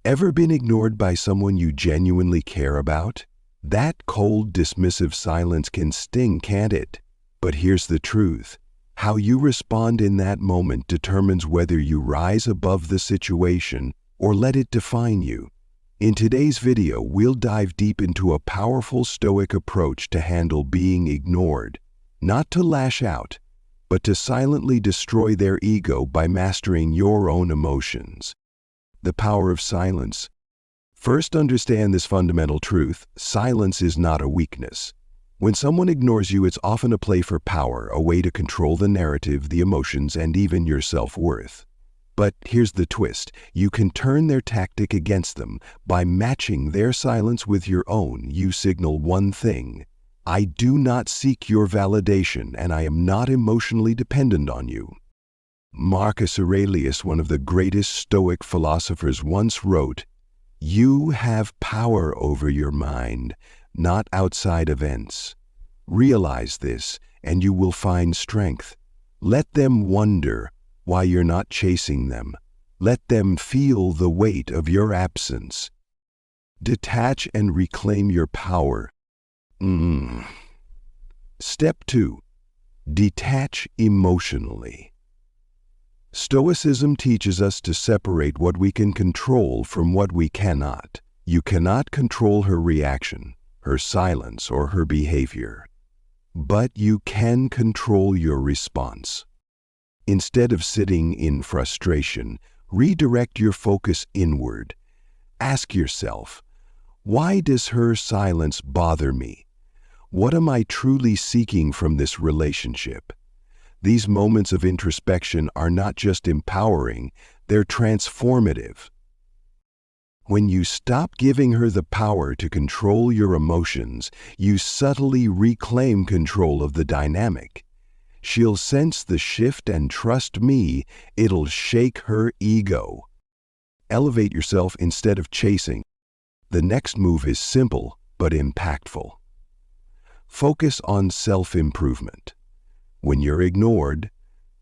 Ever been ignored by someone you genuinely care about? That cold, dismissive silence can sting, can't it? But here's the truth. How you respond in that moment determines whether you rise above the situation or let it define you. In today's video, we'll dive deep into a powerful Stoic approach to handle being ignored. Not to lash out, but to silently destroy their ego by mastering your own emotions. The power of silence. First, understand this fundamental truth: silence is not a weakness. When someone ignores you, it's often a play for power, a way to control the narrative, the emotions, and even your self-worth. But here's the twist. You can turn their tactic against them. By matching their silence with your own, you signal one thing: I do not seek your validation, and I am not emotionally dependent on you. Marcus Aurelius, one of the greatest Stoic philosophers, once wrote, "You have power over your mind, not outside events. Realize this, and you will find strength. Let them wonder why you're not chasing them. Let them feel the weight of your absence. Detach and reclaim your power." Step 2. Detach emotionally. Stoicism teaches us to separate what we can control from what we cannot. You cannot control her reaction, her silence, or her behavior. But you can control your response. Instead of sitting in frustration, redirect your focus inward. Ask yourself, why does her silence bother me? What am I truly seeking from this relationship? These moments of introspection are not just empowering, they're transformative. When you stop giving her the power to control your emotions, you subtly reclaim control of the dynamic. She'll sense the shift, and trust me, it'll shake her ego. Elevate yourself instead of chasing. The next move is simple but impactful. Focus on self-improvement. When you're ignored,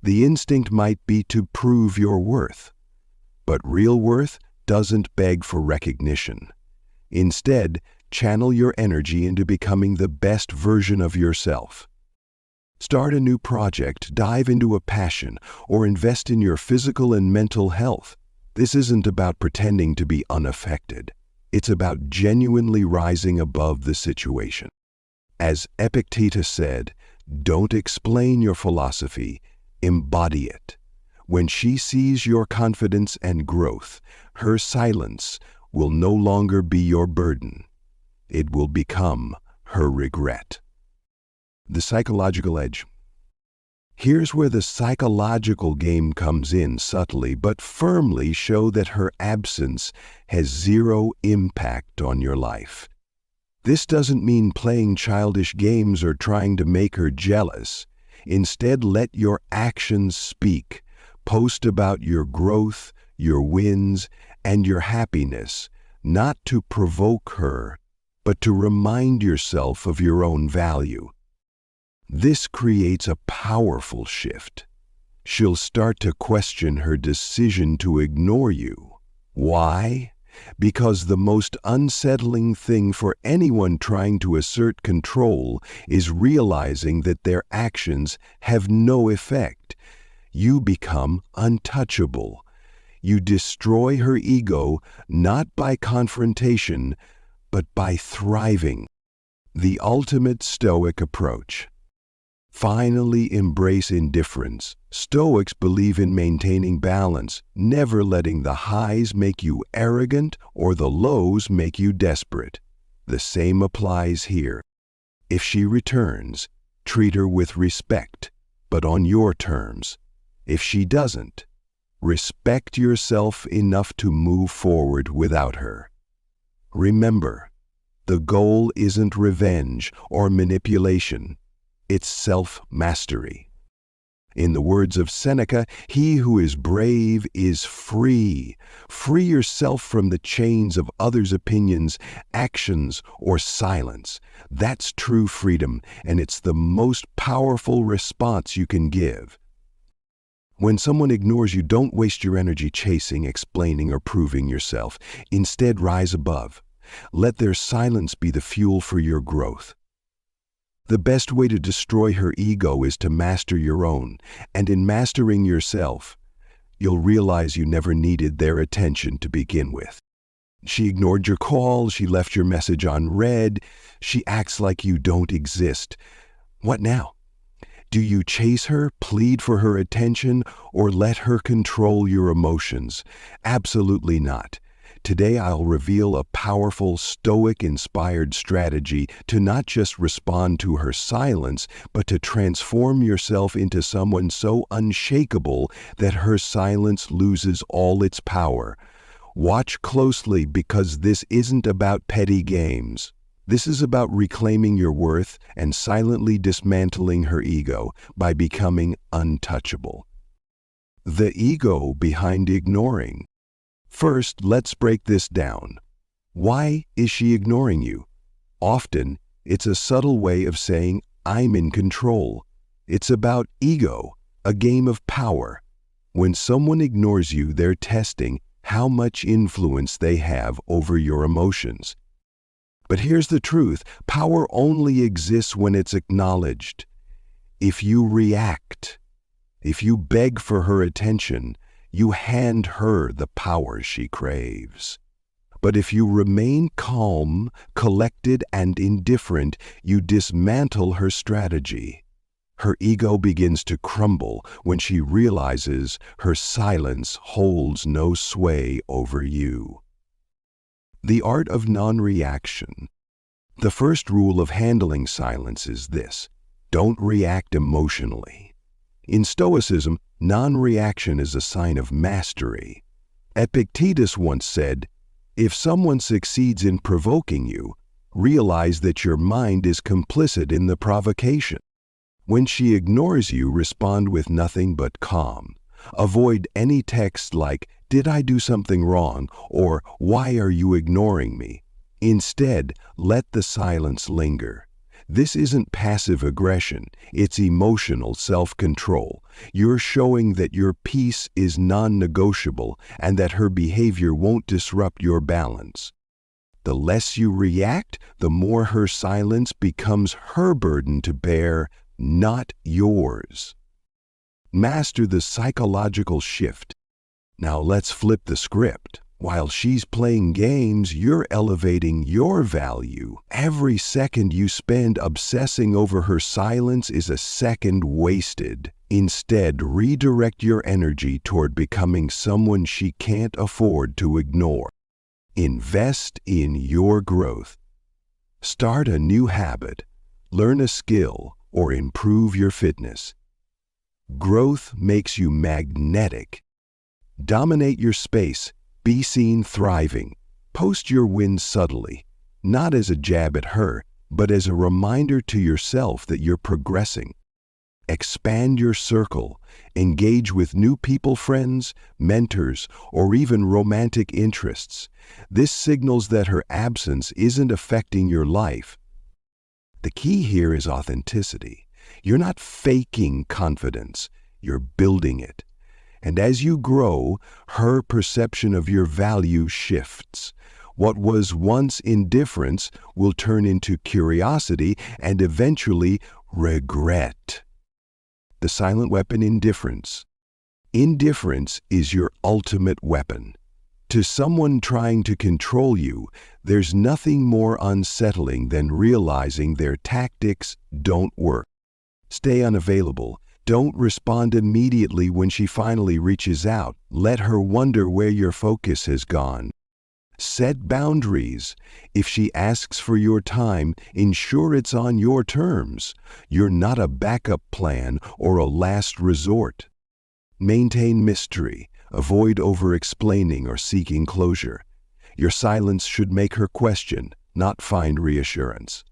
the instinct might be to prove your worth. But real worth doesn't beg for recognition. Instead, channel your energy into becoming the best version of yourself. Start a new project, dive into a passion, or invest in your physical and mental health. This isn't about pretending to be unaffected. It's about genuinely rising above the situation. As Epictetus said, don't explain your philosophy, embody it. When she sees your confidence and growth, her silence will no longer be your burden. It will become her regret. The psychological edge. Here's where the psychological game comes in, subtly but firmly. Show that her absence has zero impact on your life. This doesn't mean playing childish games or trying to make her jealous. Instead, let your actions speak. Post about your growth, your wins, and your happiness, not to provoke her, but to remind yourself of your own value. This creates a powerful shift. She'll start to question her decision to ignore you. Why? Because the most unsettling thing for anyone trying to assert control is realizing that their actions have no effect. You become untouchable. You destroy her ego not by confrontation, but by thriving. The ultimate Stoic approach. Finally, embrace indifference. Stoics believe in maintaining balance, never letting the highs make you arrogant or the lows make you desperate. The same applies here. If she returns, treat her with respect, but on your terms. If she doesn't, respect yourself enough to move forward without her. Remember, the goal isn't revenge or manipulation. It's self-mastery. In the words of Seneca, he who is brave is free. Free yourself from the chains of others' opinions, actions, or silence. That's true freedom, and it's the most powerful response you can give. When someone ignores you, don't waste your energy chasing, explaining, or proving yourself. Instead, rise above. Let their silence be the fuel for your growth. The best way to destroy her ego is to master your own, and in mastering yourself, you'll realize you never needed their attention to begin with. She ignored your call, she left your message unread, she acts like you don't exist. What now? Do you chase her, plead for her attention, or let her control your emotions? Absolutely not. Today I'll reveal a powerful Stoic-inspired strategy to not just respond to her silence, but to transform yourself into someone so unshakable that her silence loses all its power. Watch closely, because this isn't about petty games. This is about reclaiming your worth and silently dismantling her ego by becoming untouchable. The ego behind ignoring. First, let's break this down. Why is she ignoring you? Often, it's a subtle way of saying, I'm in control. It's about ego, a game of power. When someone ignores you, they're testing how much influence they have over your emotions. But here's the truth, power only exists when it's acknowledged. If you react, if you beg for her attention, you hand her the power she craves. But if you remain calm, collected, and indifferent, you dismantle her strategy. Her ego begins to crumble when she realizes her silence holds no sway over you. The art of non-reaction. The first rule of handling silence is this: don't react emotionally. In Stoicism, non-reaction is a sign of mastery. Epictetus once said, if someone succeeds in provoking you, realize that your mind is complicit in the provocation. When she ignores you, respond with nothing but calm. Avoid any text like, did I do something wrong? Or, why are you ignoring me? Instead, let the silence linger. This isn't passive aggression, it's emotional self-control. You're showing that your peace is non-negotiable and that her behavior won't disrupt your balance. The less you react, the more her silence becomes her burden to bear, not yours. Master the psychological shift. Now let's flip the script. While she's playing games, you're elevating your value. Every second you spend obsessing over her silence is a second wasted. Instead, redirect your energy toward becoming someone she can't afford to ignore. Invest in your growth. Start a new habit, learn a skill, or improve your fitness. Growth makes you magnetic. Dominate your space. Be seen thriving. Post your wins subtly, not as a jab at her, but as a reminder to yourself that you're progressing. Expand your circle. Engage with new people, friends, mentors, or even romantic interests. This signals that her absence isn't affecting your life. The key here is authenticity. You're not faking confidence, you're building it. And as you grow, her perception of your value shifts. What was once indifference will turn into curiosity and eventually regret. The silent weapon: indifference. Indifference is your ultimate weapon. To someone trying to control you, there's nothing more unsettling than realizing their tactics don't work. Stay unavailable. Don't respond immediately when she finally reaches out. Let her wonder where your focus has gone. Set boundaries. If she asks for your time, ensure it's on your terms. You're not a backup plan or a last resort. Maintain mystery. Avoid over-explaining or seeking closure. Your silence should make her question, not find reassurance.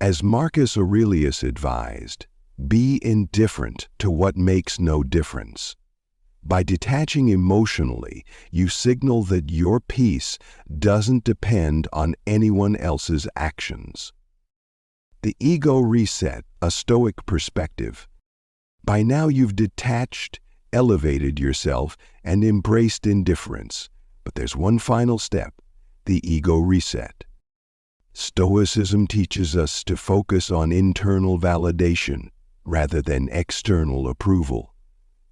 As Marcus Aurelius advised, be indifferent to what makes no difference. By detaching emotionally, you signal that your peace doesn't depend on anyone else's actions. The ego reset, a Stoic perspective. By now you've detached, elevated yourself, and embraced indifference. But there's one final step, the ego reset. Stoicism teaches us to focus on internal validation rather than external approval.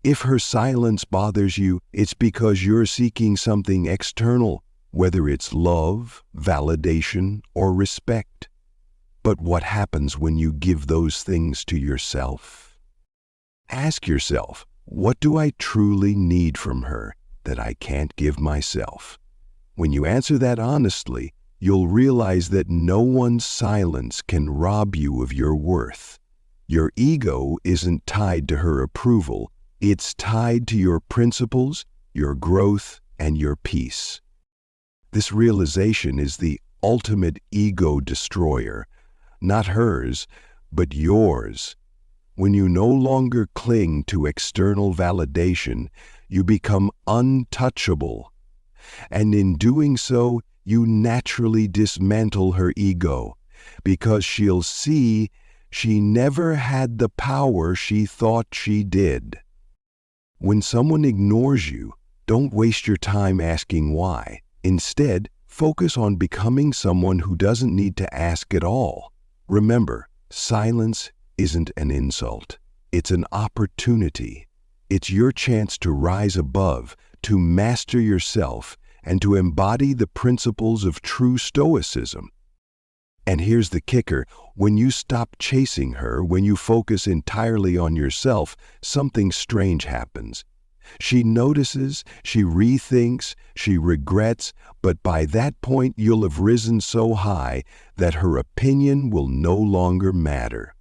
If her silence bothers you, it's because you're seeking something external, whether it's love, validation, or respect. But what happens when you give those things to yourself? Ask yourself, what do I truly need from her that I can't give myself? When you answer that honestly, you'll realize that no one's silence can rob you of your worth. Your ego isn't tied to her approval. It's tied to your principles, your growth, and your peace. This realization is the ultimate ego destroyer, not hers, but yours. When you no longer cling to external validation, you become untouchable. And in doing so, you naturally dismantle her ego, because she'll see she never had the power she thought she did. When someone ignores you, don't waste your time asking why. Instead, focus on becoming someone who doesn't need to ask at all. Remember, silence isn't an insult. It's an opportunity. It's your chance to rise above, to master yourself, and to embody the principles of true Stoicism. And here's the kicker, when you stop chasing her, when you focus entirely on yourself, something strange happens. She notices, she rethinks, she regrets, but by that point you'll have risen so high that her opinion will no longer matter.